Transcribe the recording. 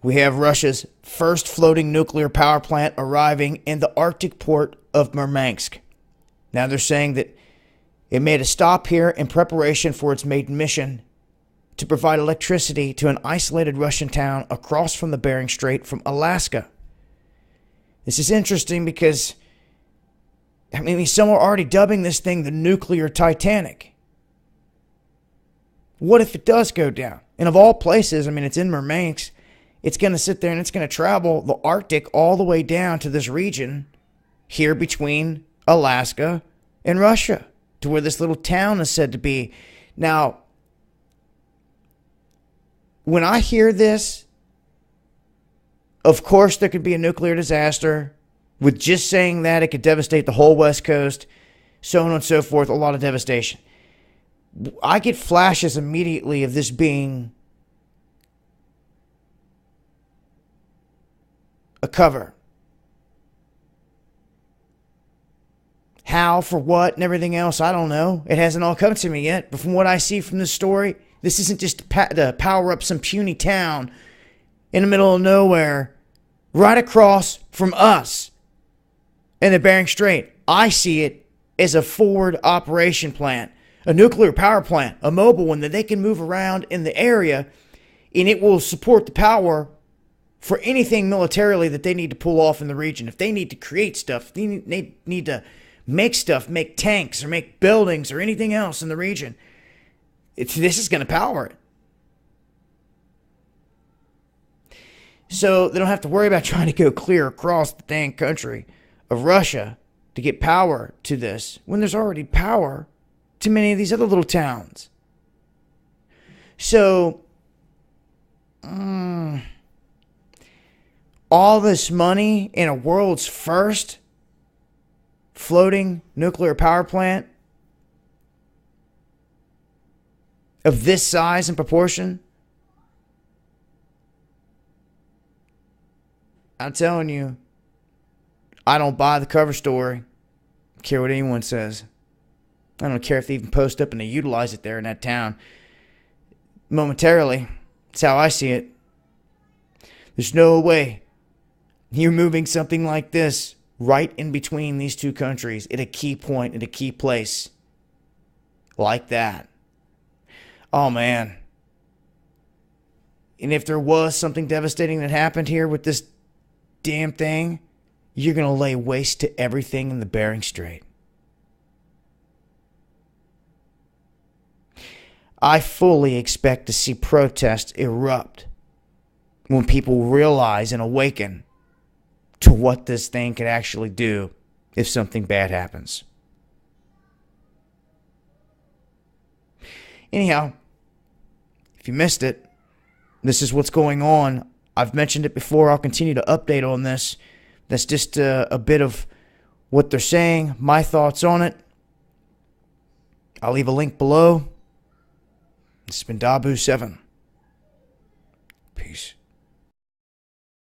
We have Russia's first floating nuclear power plant arriving in the Arctic port of Murmansk. Now they're saying that it made a stop here in preparation for its maiden mission to provide electricity to an isolated Russian town across from the Bering Strait from Alaska. This is interesting because, some are already dubbing this thing the nuclear Titanic. What if it does go down? And of all places, it's in Murmansk. It's going to sit there and it's going to travel the Arctic all the way down to this region here between Alaska and Russia, to where this little town is said to be. Now, when I hear this, of course there could be a nuclear disaster. With just saying that, it could devastate the whole West Coast, so on and so forth, a lot of devastation. I get flashes immediately of this being a cover. How, for what, and everything else, I don't know. It hasn't all come to me yet. But from what I see from this story, this isn't just to power up some puny town in the middle of nowhere, right across from us in the Bering Strait. I see it as a forward operation plant, a nuclear power plant, a mobile one that they can move around in the area, and it will support the power for anything militarily that they need to pull off in the region. If they need to create stuff, they need to make stuff, make tanks or make buildings or anything else in the region, this is going to power it. So they don't have to worry about trying to go clear across the dang country of Russia to get power to this, when there's already power to many of these other little towns. So, all this money in a world's first floating nuclear power plant of this size and proportion, I'm telling you, I don't buy the cover story. I don't care what anyone says. I don't care if they even post up and they utilize it there in that town. Momentarily, that's how I see it. There's no way you're moving something like this right in between these two countries at a key point, at a key place like that. Oh, man. And if there was something devastating that happened here with this damn thing, you're going to lay waste to everything in the Bering Strait. I fully expect to see protests erupt when people realize and awaken to what this thing could actually do if something bad happens. Anyhow, if you missed it, this is what's going on. I've mentioned it before. I'll continue to update on this. That's just a bit of what they're saying, my thoughts on it. I'll leave a link below. This has been Dabu7. Peace.